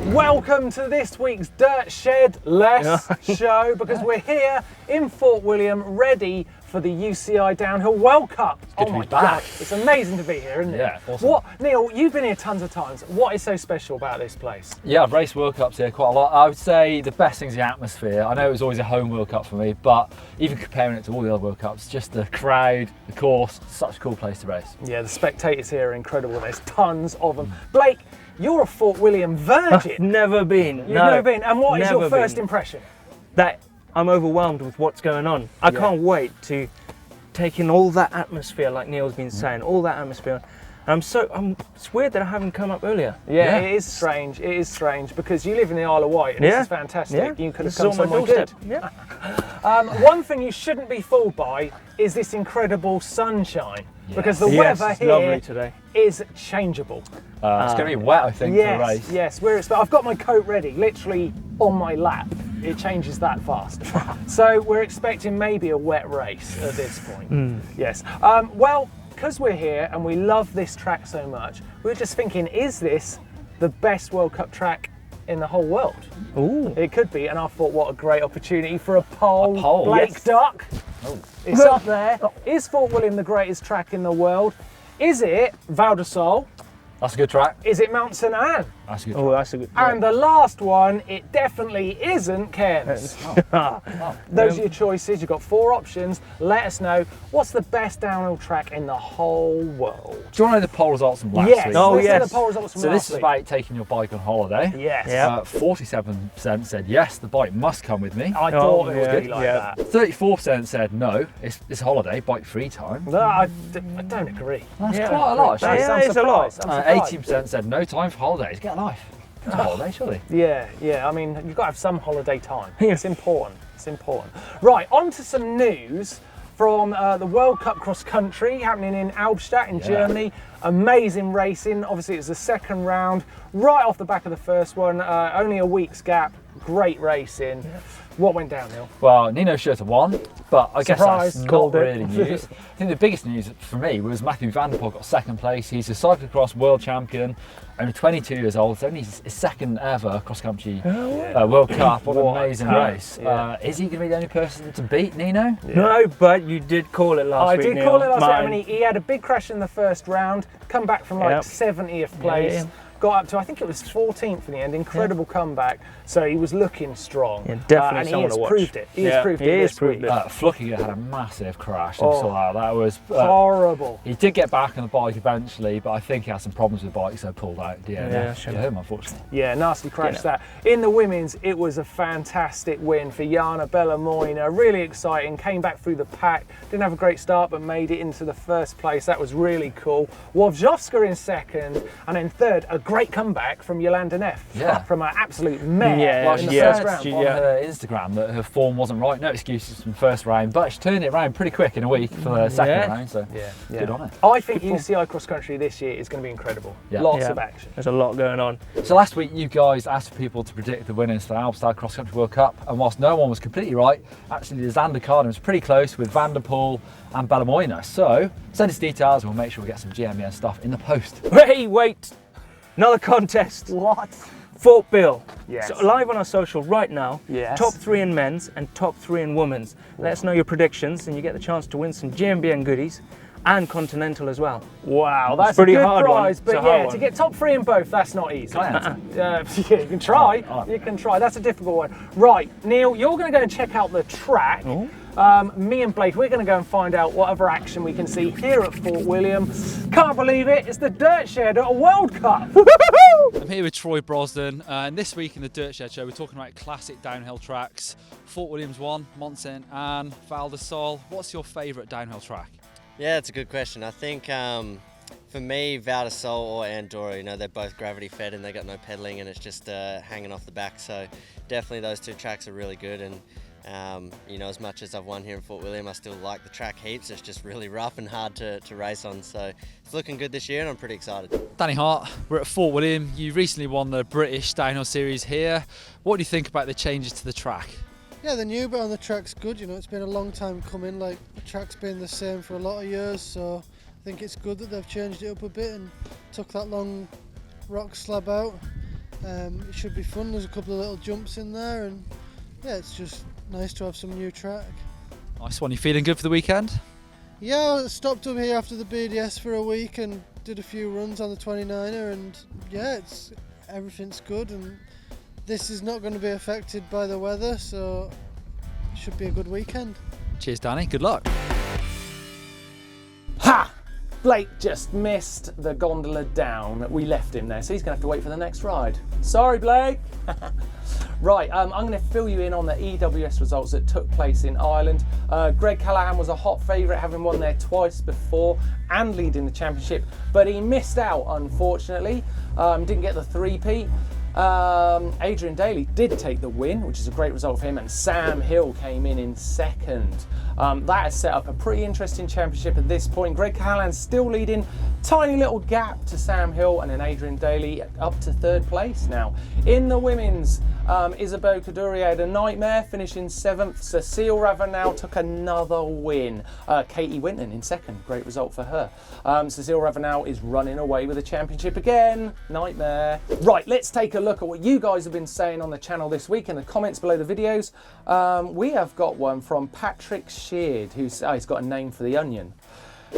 Welcome to this week's Dirt Shed Less show, because we're here in Fort William ready for the UCI Downhill World Cup. Oh my God, it's amazing to be here, isn't it? Yeah, awesome. What, Neil, you've been here tons of times. What is so special about this place? Yeah, I've raced World Cups here quite a lot. I would say the best thing's the atmosphere. I know it was always a home World Cup for me, but even comparing it to all the other World Cups, just the crowd, the course, such a cool place to race. Yeah, the spectators here are incredible. There's tons of them. Blake, you're a Fort William virgin. Never been. You've never been. And what is your first impression? That I'm overwhelmed with what's going on. I can't wait to take in all that atmosphere, like Neil's been saying, all that atmosphere. It's weird that I haven't come up earlier. Yeah, it is strange. It is strange because you live in the Isle of Wight and this is fantastic. Yeah. You could have This is come on my somewhere good. doorstep. Yeah. One thing you shouldn't be fooled by is this incredible sunshine, because the weather it's here lovely today. is changeable. It's going to be wet, I think, for the race. Yes, I've got my coat ready, literally on my lap. It changes that fast. So we're expecting maybe a wet race at this point. Yes. Well, because we're here and we love this track so much, we were just thinking, is this the best World Cup track in the whole world? Ooh. It could be, and I thought, what a great opportunity for a poll. Blake Duck. Oh. It's up there. Is Fort William the greatest track in the world? Is it Val di Sole? That's a good track. Is it Mount St Anne? That's a good Oh, track. that's a good. And the last one, it definitely isn't Cairns. Those are your choices. You've got 4 options. Let us know, what's the best downhill track in the whole world? Do you want to know the poll results from last Yes. week? Oh, Let's do yes. the poll results from So last this is week. about taking your bike on holiday. Yes. Yeah. 47% said yes, the bike must come with me. I thought it yeah, would be like yeah. that. 34% said no, it's holiday, bike free time. No, I don't agree. That's Yeah. quite a lot, actually. Yeah, I'm it's a lot. surprised, I'm surprised. 18% said no time for holidays. Get a life. It's a holiday, surely. Yeah. I mean, you've got to have some holiday time. It's important. It's important. Right, on to some news from the World Cup cross country happening in Albstadt in Germany. Amazing racing. Obviously, it was the second round, right off the back of the first one. Only a week's gap. Great racing. What went downhill? Well, Nino should have won, but I guess Surprise, that's not called it. really news. I think the biggest news for me was Matthew van der Poel got second place. He's a cyclocross world champion, only 22 years old. It's only his second ever cross-country World Cup. What an amazing race. Is he going to be the only person to beat Nino? No, but you did call it last week. I did call it last week. I mean, he had a big crash in the first round, come back from like 70th place. Got up to, I think it was 14th in the end. Incredible comeback. So he was looking strong. Yeah, definitely and he someone has to watch. proved it. He has proved it this week. Flückiger had a massive crash. That was horrible. He did get back on the bike eventually, but I think he had some problems with the bike, so pulled out. Him, unfortunately. Yeah, nasty crash that. In the women's, it was a fantastic win for Jana Bellamoina. Really exciting. Came back through the pack. Didn't have a great start, but made it into the first place. That was really cool. Wojciechowska in second, and then third, a great comeback from Yolanda Neff. From an absolute mare in the first round. On her Instagram that her form wasn't right. No excuses from the first round, but she turned it around pretty quick in a week for the second round. So good on it. I think UCI cross country this year is going to be incredible. Lots of action. There's a lot going on. So last week you guys asked for people to predict the winners for the Albstadt Cross Country World Cup, and whilst no one was completely right, actually the Xander Carden was pretty close with Van der Poel and Bellamoina. So send us details and we'll make sure we get some GMBN stuff in the post. Hey, wait! Another contest. What? Fort Bill. Yes. So live on our social right now. Yes. Top 3 in men's and top 3 in women's. Let us know your predictions and you get the chance to win some GMBN goodies and Continental as well. Wow, that's pretty a good hard prize, one. but to get top 3 in both, that's not easy. You can try. You can try. That's a difficult one. Right, Neil, you're going to go and check out the track. Me and Blake, we're going to go and find out what other action we can see here at Fort William. Can't believe it, it's the Dirt Shed at a World Cup. I'm here with Troy Brosden, and this week in the Dirt Shed Show we're talking about classic downhill tracks. Fort William's one, Mont St Anne, Val di Sole. What's your favourite downhill track? Yeah, it's a good question. I think for me, Val di Sole or Andorra, they're both gravity fed and they got no pedaling and it's just hanging off the back. So definitely those two tracks are really good. And as much as I've won here in Fort William, I still like the track heaps. It's just really rough and hard to race on. So it's looking good this year and I'm pretty excited. Danny Hart, we're at Fort William. You recently won the British Downhill Series here. What do you think about the changes to the track? Yeah, the new bit on the track's good. It's been a long time coming. Like, the track's been the same for a lot of years, so I think it's good that they've changed it up a bit and took that long rock slab out. It should be fun. There's a couple of little jumps in there, and yeah, it's just nice to have some new track. Nice one. You feeling good for the weekend? Yeah, I stopped up here after the BDS for a week and did a few runs on the 29er, and yeah, everything's good, and this is not going to be affected by the weather, so it should be a good weekend. Cheers, Danny. Good luck. Ha! Blake just missed the gondola down. We left him there, so he's going to have to wait for the next ride. Sorry, Blake. Right, I'm going to fill you in on the EWS results that took place in Ireland. Greg Callaghan was a hot favourite, having won there twice before and leading the championship, but he missed out, unfortunately. Didn't get the three-peat. Adrian Daly did take the win, which is a great result for him, and Sam Hill came in second. That has set up a pretty interesting championship at this point. Greg Callaghan's still leading, tiny little gap to Sam Hill, and then Adrian Daly up to third place now. In the women's, Isabeau Kaduri had a nightmare, finishing 7th. Cecile Ravenel took another win. Katie Winton in second, great result for her. Cecile Ravenel is running away with the championship again, nightmare. Right, let's take a look at what you guys have been saying on the channel this week in the comments below the videos. We have got one from Patrick Sheard, who's he's got a name for the onion.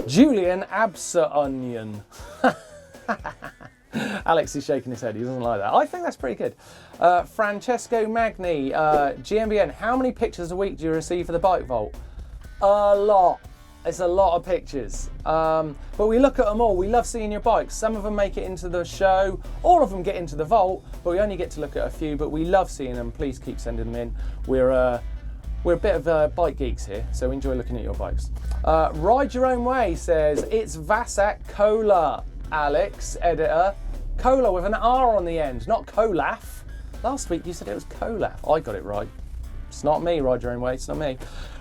Julian Absa Onion. Alex is shaking his head, he doesn't like that. I think that's pretty good. Francesco Magni, GMBN, how many pictures a week do you receive for the bike vault? A lot. It's a lot of pictures. But we look at them all. We love seeing your bikes. Some of them make it into the show, all of them get into the vault, but we only get to look at a few, but we love seeing them. Please keep sending them in. We're a bit of bike geeks here, so we enjoy looking at your bikes. Ride Your Own Way says, it's Vasak Cola. Alex, editor. Cola with an R on the end, not Colaf. Last week you said it was Colaf. I got it right. It's not me, Ride Your Own Way, it's not me.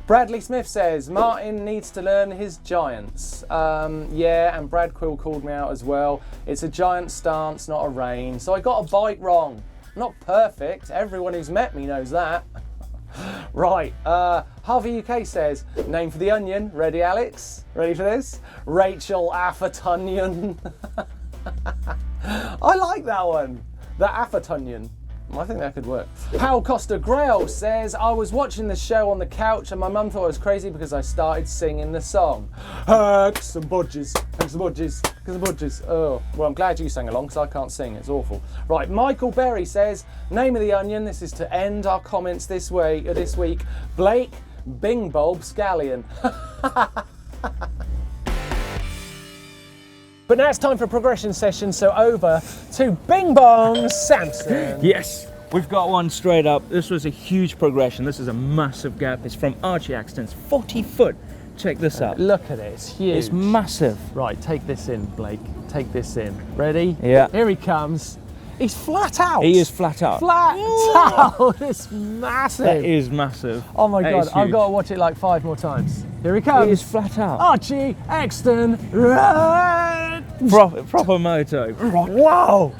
Bradley Smith says, Martin needs to learn his giants. Yeah, and Brad Quill called me out as well. It's a giant stance, not a rein. So I got a bike wrong. Not perfect. Everyone who's met me knows that. Right, Harvey UK says, name for the onion. Ready, Alex? Ready for this? Rachel Affatunion. I like that one. The Affatunion. I think that could work. Pal Costa Grail says, I was watching the show on the couch and my mum thought I was crazy because I started singing the song. Hacks and bodges, hacks and bodges, hacks and bodges. Oh, well, I'm glad you sang along because I can't sing, it's awful. Right, Michael Berry says, name of the onion, this is to end our comments this week. Blake Bing Bulb Scallion. But now it's time for a progression session, so over to Bing Bong Samson. Yes, we've got one straight up. This was a huge progression. This is a massive gap. It's from Archie Axton's 40 foot. Check this out. Look at it, it's huge. It's massive. Right, take this in, Blake. Take this in. Ready? Yeah. Here he comes. He's flat out. He is flat out. Flat out. It's massive. That is massive. Oh my That God, is I've huge. got to watch it like 5 more times. Here he comes. He is flat out. Archie Axton. Right. Proper moto. Wow.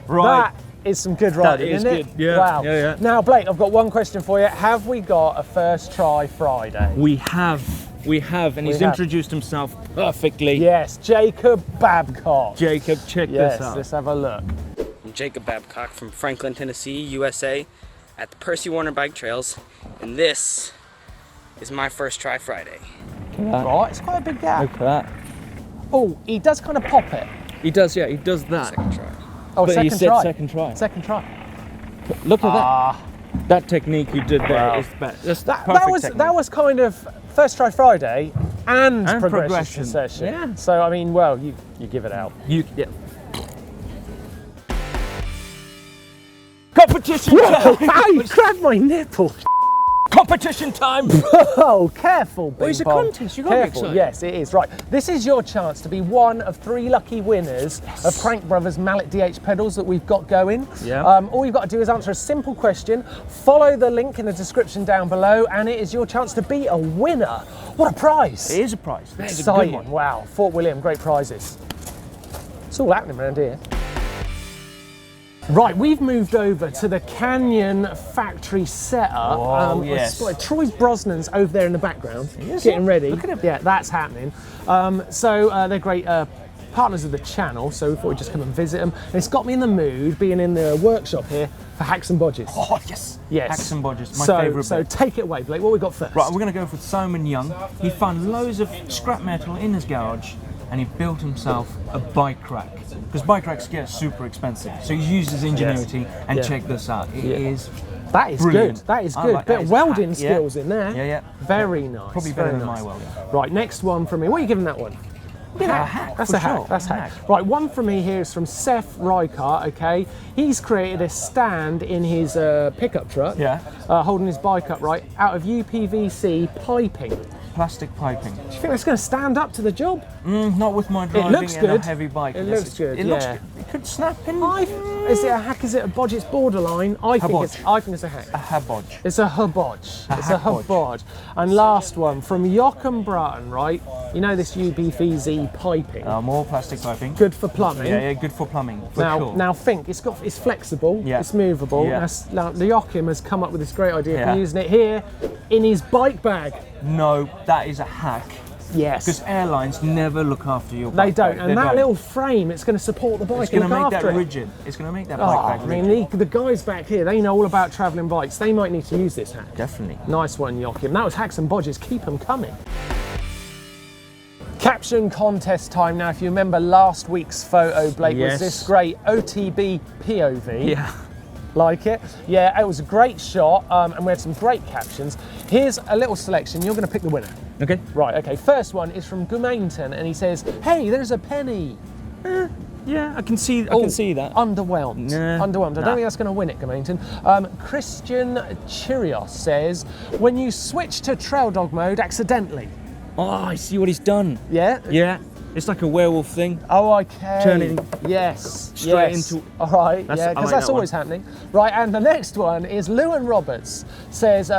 Right. That is some good riding, is isn't it? good. Yeah. Wow. Yeah. Now, Blake, I've got one question for you. Have we got a first try Friday? We have, and he's introduced himself perfectly. Yes, Jacob Babcock. Jacob, check Yes, this out. let's have a look. I'm Jacob Babcock from Franklin, Tennessee, USA, at the Percy Warner Bike Trails, and this is my first try Friday. Right, it's quite a big gap. Look at that. Oh, he does kind of pop it. He does, yeah, he does that. Second try. Oh, But second he said try. second try. Second try. Look at that. That technique you did there Wow. is best. That's That perfect technique. was kind of first try Friday and progression progression. session. Yeah. So I mean, well, you give it out. Yeah. Competition time! How you grabbed my nipple? Competition time! Oh, careful, Bing it's a Bong. contest, you gotta be Careful, excited. yes, it is. Right, this is your chance to be one of 3 lucky winners of Crank Brothers Mallet DH pedals that we've got going. Yeah. All you've got to do is answer a simple question, follow the link in the description down below, and it is your chance to be a winner. What a prize! It is a prize. That is a Exciting. good one. Wow, Fort William, great prizes. It's all happening around here. Right, we've moved over to the Canyon factory setup. Oh, yes. Troy's Brosnan's over there in the background, Is getting he? ready. Look at him. Yeah, that's happening. So they're great partners of the channel, so we thought we'd just come and visit them. And it's got me in the mood, being in the workshop here, for hacks and bodges. Oh, yes. Yes. Hacks and bodges, my favourite So bit. take it away, Blake. What we got first? Right, we're going to go for Simon Young. He found loads of scrap metal in his garage and he built himself a bike rack. Because bike racks get super expensive. So he used his ingenuity and check this out. It is That is brilliant. good. That is I good. like- Bit that of is welding hack, skills in there. Yeah. Very nice. Probably better very than nice. my welding. Right, next one from me. What are you giving that one? Yeah, a hack. That's for a hack. sure. That's a A hack. Right, one from me here is from Seth Reichardt. Okay, he's created a stand in his pickup truck. Yeah. Holding his bike upright out of UPVC piping. Plastic piping. Do you think that's going to stand up to the job? Not with my driving looks and a good. heavy bike. It This looks is- good, It looks yeah. good. It could snap in. Is it a hack? Is it a bodge? It's borderline. I think it's a hack. A habodge. It's a bodge. It's a hack bodge. And last one from Joachim Bratton, right? You know this UPVC piping. More plastic piping. Good for plumbing. Yeah, good for plumbing. For sure. Now think, it's flexible, Yeah. it's movable. Yeah. Now Joachim has come up with this great idea Yeah. for using it here in his bike bag. No, that is a hack. Yes. Because airlines never look after your They bike don't, bag. and They that don't. little frame, it's going to support the bike It's going to and look make that after it. rigid. It's going to make that Oh, bike I bag rigid. mean, the guys back here, they know all about travelling bikes. They might need to use this hack. Definitely. Nice one, Joachim. That was hacks and bodges. Keep them coming. Caption contest time. Now, if you remember last week's photo, Blake, was Yes. this great OTB POV. Yeah. Like it? Yeah, it was a great shot, and we had some great captions. Here's a little selection. You're going to pick the winner. Okay. Right, okay. First one is from Gumainton, and he says, "Hey, there's a penny." Yeah, I can see that. Underwhelmed. Nah. Underwhelmed. I Nah. don't think that's going to win it, Gumainton. Christian Chirios says, "When you switch to trail dog mode accidentally." Oh, I see what he's done. Yeah? Yeah. It's like a werewolf thing. Oh, okay. Turn it yes, straight yes. into- All right, That's- yeah, I because like that's that always one. happening. Right, and the next one is Lewin Roberts says,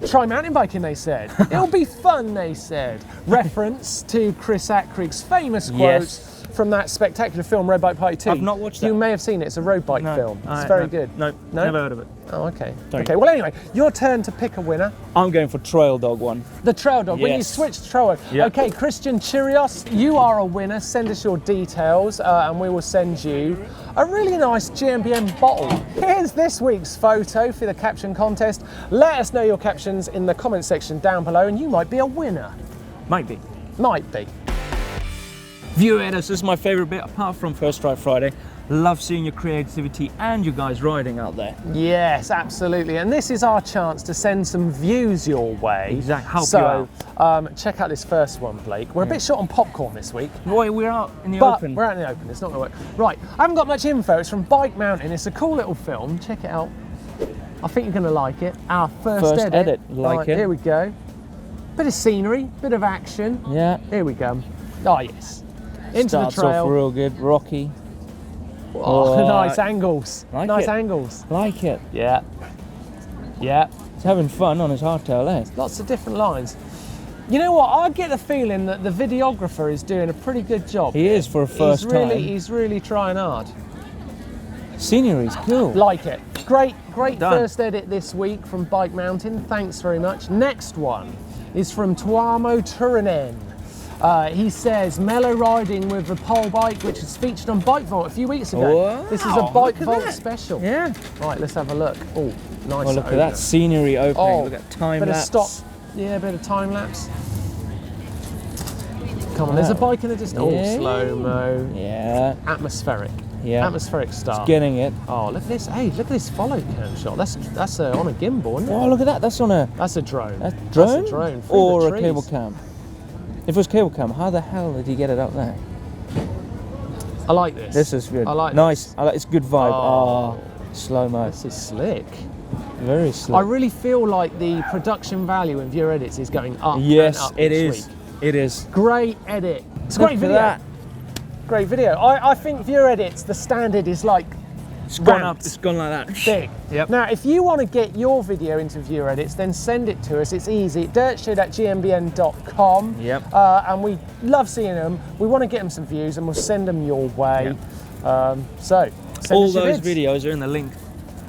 "Try mountain biking." They said it'll be fun. They said reference to Chris Ackrick's famous quote Yes. from that spectacular film Road Bike Party 2. I've not watched that. You may have seen it. It's a road bike No. film. It's Alright, very no. good. No, No? never heard of it. Oh, okay. Sorry. Okay. Well, anyway, your turn to pick a winner. I'm going for trail dog one. The trail dog. When you Yes. switch to trail dog. Yep. Okay, Christian Chirios, you are a winner. Send us your details, and we will send you a really nice GMBN bottle. Here's this week's photo for the caption contest. Let us know your captions in the comment section down below, and you might be a winner. Might be. Might be. Viewer edits, this is my favourite bit apart from First Ride Friday. Love seeing your creativity and you guys riding out there. Yes, absolutely. And this is our chance to send some views your way. Exactly, help so, you check out this first one, Blake. We're a bit short on popcorn this week. Boy, we're out in the But open. we're out in the open, it's not going to work. Right, I haven't got much info. It's from Bike Mountain. It's a cool little film. Check it out. I think you're going to like it. Our first edit. Like Right, it. Here we go. Bit of scenery, bit of action. Yeah. Here we go. Oh, yes. Into Starts the trail. off real good, rocky. Oh, Oh, nice angles. like nice it. angles. Like it. Yeah. Yeah. He's having fun on his hardtail, eh? Lots of different lines. You know what? I get the feeling that the videographer is doing a pretty good job. He is for a first time. He's really trying hard. Scenery's cool. Like it. Great Done. first edit this week from Bike Mountain. Thanks very much. Next one is from Tuamo Turinen. He says, mellow riding with the pole bike, which was featured on Bike Vault a few weeks ago. Wow, This is a Bike look at Vault that. special. Yeah. Right, let's have a look. Oh, nice. Oh, look at opener. that scenery opening. Oh, Look at time bit lapse. of stop. Yeah, a bit of time lapse. Come on, there's a bike in the distance. Yeah. Oh, slow-mo. Yeah. Atmospheric. Yeah. Atmospheric start. Getting it. Oh, look at this. Hey, look at this follow cam shot. That's on a gimbal, isn't it? Oh, look at that. That's on a That's a drone. drone? That's a drone. through Or the a trees. cable cam. If it was cable cam, how the hell did he get it up there? I like this. This is good. I like nice. this. I like. It's good vibe. Oh. Slow mo. This is slick. Very slow. I really feel like the production value in viewer edits is going up. Yes, and up it each is. week. It is. Great edit. It's a Look great for video. that. Great video. I think viewer edits, the standard is like It's gone up. ramped. It's gone like that. Big. Yep. Now, if you want to get your video into viewer edits, then send it to us. It's easy. dirtshed@gmbn.com. Yep. And we love seeing them. We want to get them some views, and we'll send them your way. So, send All us your those vids. videos are in the link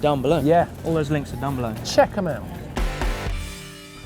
down below. Yeah. All those links are down below. Check them out.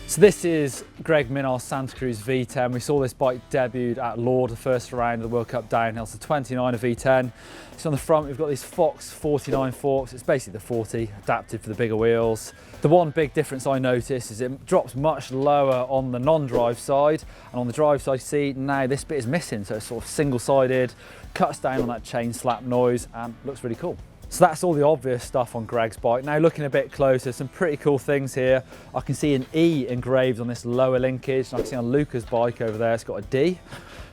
So this is Greg Minar's Santa Cruz V10. We saw this bike debuted at Lord, the first round of the World Cup Downhill, so 29 of V10. So on the front we've got these Fox 49 forks. It's basically the 40 adapted for the bigger wheels. The one big difference I noticed is it drops much lower on the non-drive side, and on the drive side, see now this bit is missing, so it's sort of single-sided, cuts down on that chain slap noise, and looks really cool. So that's all the obvious stuff on Greg's bike. Now looking a bit closer, some pretty cool things here. I can see an E engraved on this lower linkage, and I can see on Luca's bike over there, it's got a D.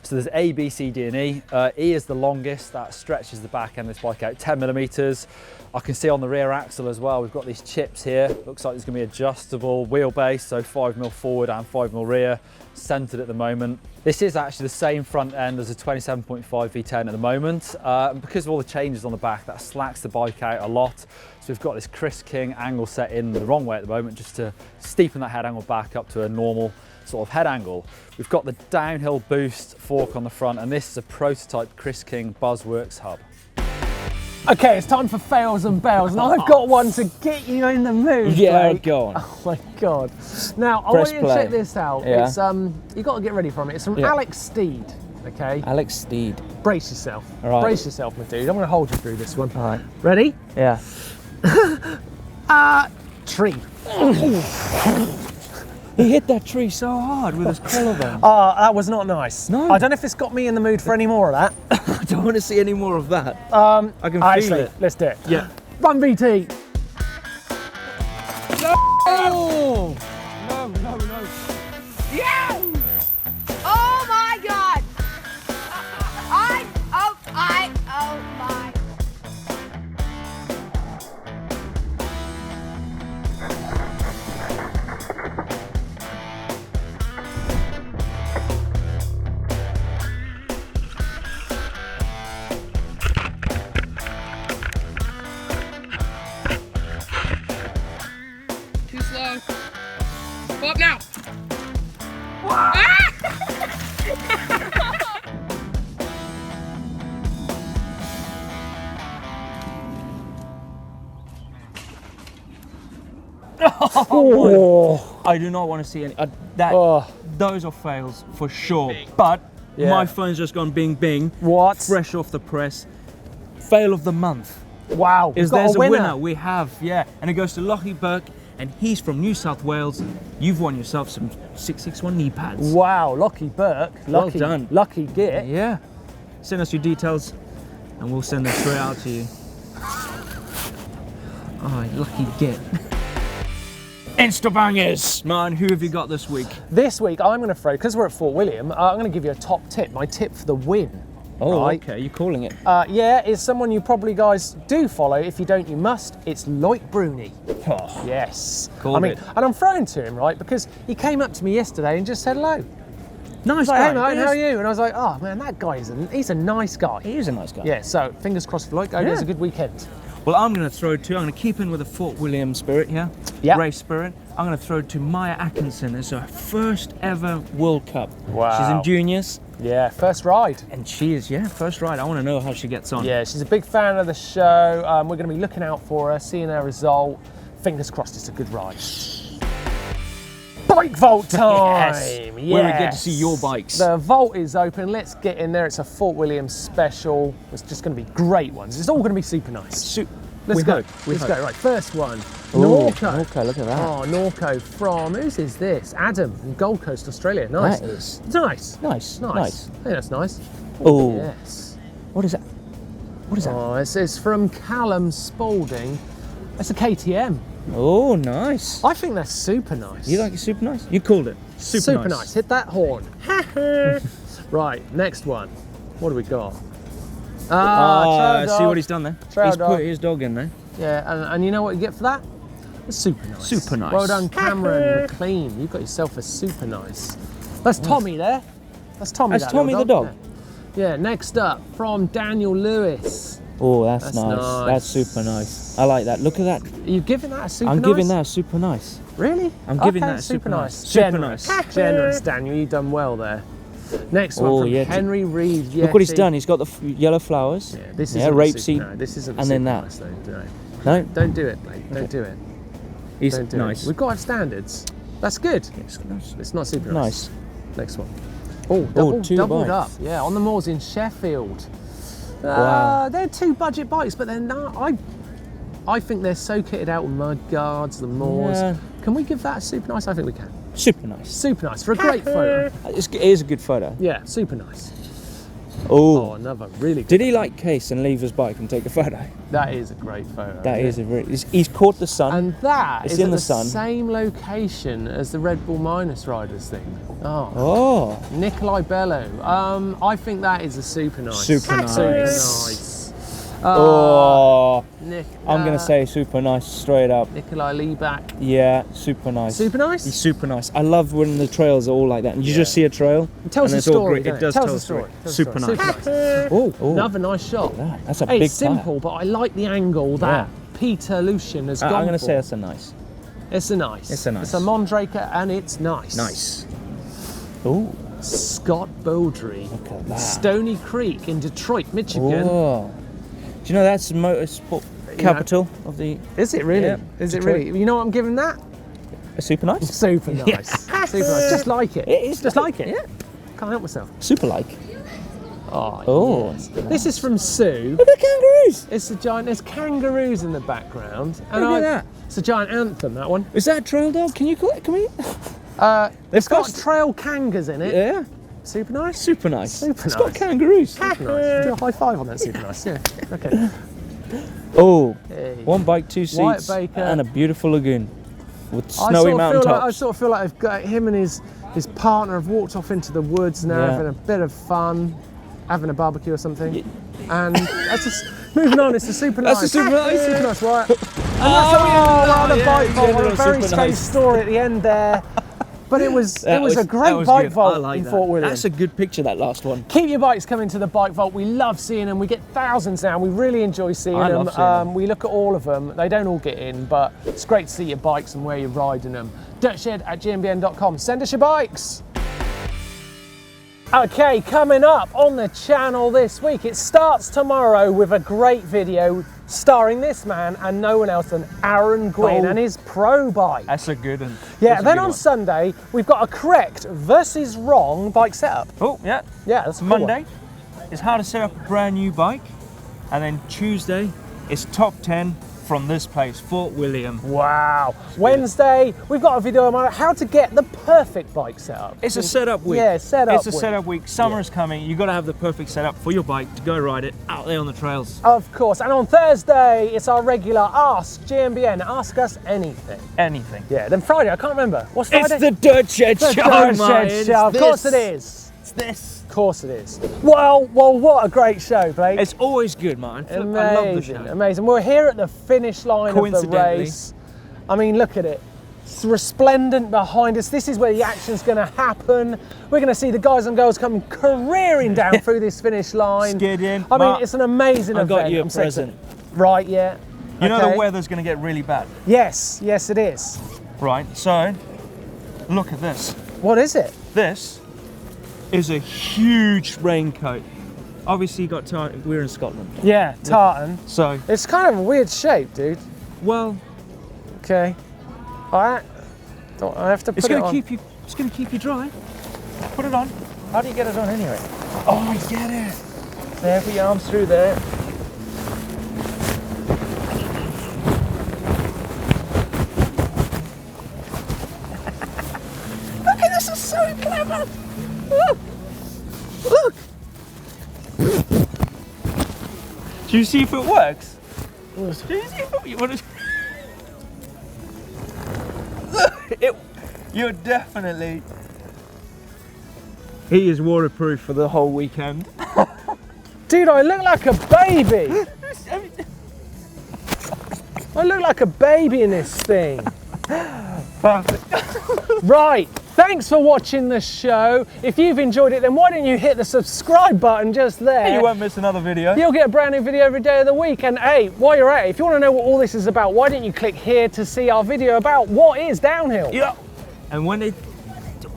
So there's A, B, C, D and E. E is the longest, that stretches the back end of this bike out 10 millimeters. I can see on the rear axle as well, we've got these chips here. Looks like there's gonna be adjustable wheelbase, so 5mm forward and 5mm rear, centered at the moment. This is actually the same front end as a 27.5 V10 at the moment. And because of all the changes on the back, that slacks the bike out a lot. So we've got this Chris King angle set in the wrong way at the moment, just to steepen that head angle back up to a normal sort of head angle. We've got the downhill boost fork on the front, and this is a prototype Chris King Buzzworks hub. Okay, it's time for fails and bells, and I've got one to get you in the mood. Yeah, Blake. go on. Oh my God. Now, I Press want you to play. check this out. Yeah. It's you got to get ready from it. It's from Yeah. Alex Steed, okay? Alex Steed. Brace yourself. All right. Brace yourself, my dude. I'm going to hold you through this one. All right. Ready? Yeah. Tree. He hit that tree so hard with his collarbone. Oh, that was not nice. No. I don't know if it's got me in the mood for any more of that. I don't want to see any more of that. I can feel actually, it. let's do it. Yeah. Run, VT. Oh! No, no, no. Yeah! Oh my God! Oh my. Too slow. Go up now. Oh, I do not want to see any. Oh. Those are fails for sure. But Yeah. my phone's just gone bing bing. What? Fresh off the press. Fail of the month. Wow. Is we've got there's a winner. We have, yeah. And it goes to Lockie Burke, and he's from New South Wales. You've won yourself some 661 knee pads. Wow, Lucky Burke. Well Lucky, done. Lucky git. Yeah. Send us your details, and we'll send them straight out to you. Oh, lucky git. Instabangerz! Man, who have you got this week? This week, I'm going to throw, because we're at Fort William, I'm going to give you a top tip, my tip for the win. Oh, right? okay, you're calling it. Yeah, it's someone you probably guys do follow. If you don't, you must. It's Loic Bruni. Oh, Yes. Called it. And I'm throwing to him, right, because he came up to me yesterday and just said hello. nice He's like, guy. hey mate, how are you? And I was like, oh man, that guy he's a nice guy. He is a nice guy. Yeah, so fingers crossed for Loic. Hope he has a good weekend. Well, I'm going to throw to, I'm going to keep in with the Fort William spirit here, Yeah. race spirit. I'm going to throw to Maya Atkinson. It's her first ever World Cup. Wow. She's in juniors, Yeah, first ride. and she is, first ride. I want to know how she gets on. Yeah, she's a big fan of the show. We're going to be looking out for her, seeing her result. Fingers crossed it's a good ride. Bike vault time! Yes. Where we get to see your bikes. The vault is open. Let's get in there. It's a Fort William special. It's just going to be great ones. It's all going to be super nice. Let's we go. hope, we Let's hope. go. Right, first one. Ooh, Norco. okay, look at that. Oh, Norco from, whose is this? Adam from Gold Coast, Australia. Nice. That is Nice. nice. Nice. I think that's nice. Oh, Yes. what is that? What is that? Oh, it's from Callum Spalding. It's a KTM. Oh, nice. I think that's super nice. You like it super nice? You called it. Super nice. Hit that horn. Right, next one. What do we got? Ah, Trail see what dog. he's done there? Trail He's dog. put his dog in there. Yeah, and you know what you get for that? It's super nice. Super nice. Well done, Cameron McLean. You've got yourself a super nice. That's Tommy there. That's Tommy. That's that little Tommy the dog? Yeah, next up from Daniel Lewis. Oh, that's That's nice. nice. That's super nice. I like that. Look at that. Are you giving that a super I'm nice? giving that a super nice. Really? I'm giving Okay, that a super nice. nice. Super Generous. nice. Generous, Daniel. You've done well there. Next one Oh, from yeah. Henry Reeves. Look what he's done. He's got the yellow flowers. Yeah, this Yeah, isn't rapeseed. No, this isn't and then super that. nice, though, no. No, Don't do it, mate. Don't do it. he's Don't do nice. it. We've got to have standards. That's good. It's not super nice. Next one. Oh, doubled up. Yeah, on the moors in Sheffield. Wow. They're 2 budget bikes, but they're not. I think they're so kitted out with mud guards, the moors. Yeah. Can we give that a super nice? I think we can. Super nice. Super nice for a great photo. It is a good photo. Yeah, super nice. Oh, another really good. Did he like case and leave his bike and take a photo? That is a great photo. That is a really. He's caught the sun. And that it's is in at the the sun. same location as the Red Bull Minus Riders thing. Oh. Nikolai Bello. I think that is a super nice. Super nice. Super nice. Nick, I'm gonna say super nice straight up. Nikolai Lieback. Yeah, super nice. Super nice? He's super nice. I love when the trails are all like that and you just see a trail. It tells and the it's all story. great. It does tells tell the a story. story. Super nice. Oh, another nice shot. That's a Hey, big it's simple, but I like the angle that Peter Lucian has gone I'm gonna for. say that's a nice. It's a nice. It's a nice. It's a Mondraker and it's nice. Nice. Oh. Scott Beaudry. Look at that. Stony Creek in Detroit, Michigan. Oh. Do you know that's the motorsport capital of the... Is it really? Yeah, Is it Detroit. really? You know what I'm giving that? A super nice? Super nice. Super nice. Just like it. It is Just like it. Yeah. Can't help myself. Super like. Oh, yes. This is from Sue. Look at the kangaroos! It's a giant. There's kangaroos in the background. Look at that. It's a giant anthem. That one. Is that a trail dog? Can you call it? Can we? It's got trail kangas in it. Yeah. Super nice. Super nice. Super It's got nice. kangaroos. Super nice. Do a high five on that. Super nice. Yeah. Okay. Oh, Hey. one bike, 2 White seats, Baker. and a beautiful lagoon with snowy mountain tops. I sort of feel like I've got him and his partner have walked off into the woods now, having a bit of fun, having a barbecue or something. And that's just moving on. It's a super nice. That's a super nice. Super nice, right? And that's the bike vault. A very super strange nice. story at the end there. But it was a great bike vault in Fort William. That's a good picture, that last one. Keep your bikes coming to the bike vault. We love seeing them. We get thousands now. We really enjoy seeing I them. love seeing them. We look at all of them. They don't all get in, but it's great to see your bikes and where you're riding them. dirtshed@gmbn.com. Send us your bikes. Okay, coming up on the channel this week, it starts tomorrow with a great video starring this man and no one else than Aaron Gwynn and his pro bike. That's a good one. Yeah, then on Sunday, we've got a correct versus wrong bike setup. Oh, yeah. Yeah, that's a cool Monday is how to set up a brand new bike. And then Tuesday is top 10 from this place, Fort William. one. Wow. Wednesday, we've got a video on how to get the perfect bike setup. It's a setup week. Yeah, setup It's a week. setup week. Summer is coming. You've got to have the perfect setup for your bike to go ride it out there on the trails. Of course. And on Thursday, it's our regular Ask GMBN. Ask us anything. Anything. Yeah, then Friday, I can't remember. What's Friday? It's the Dirt Shed The Show, Dirt mate. Shed Show. Of course it is. It's this. Of course it is. Well, what a great show, Blake. It's always good, man. I love the Amazing, show. amazing. We're here at the finish line of the Coincidentally. race. I mean, look at it. It's resplendent behind us. This is where the action's going to happen. We're going to see the guys and girls come careering down through this finish line. Skidding. I mean, Mark, it's an amazing I event. got you a I'm so present. excited. Right, yeah. You know Okay. the weather's going to get really bad. Yes, yes it is. Right, so look at this. What is it? This is a huge raincoat. Obviously, you got tartan. We're in Scotland, Yeah, tartan. so It's kind of a weird shape, dude. well, Okay. All right. Don't I have to put it's it going to on? keep you. It's going to keep you dry. Put it on. How do you get it on anyway? Oh, I get it. There, put your arms through there. Look at this! Is so clever. Look. Look. Do you see if it works? Do you see if it works? You're definitely. He is waterproof for the whole weekend. Dude, I look like a baby. I look like a baby in this thing. Right, thanks for watching the show. If you've enjoyed it, then why don't you hit the subscribe button just there? You won't miss another video. You'll get a brand new video every day of the week. And hey, while you're at it, if you want to know what all this is about, why don't you click here to see our video about what is downhill? Yeah. And when they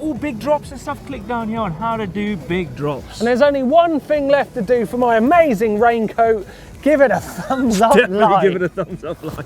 all big drops and stuff, click down here on how to do big drops. And there's only one thing left to do for my amazing raincoat. Give it a thumbs up Definitely like. give it a thumbs up like.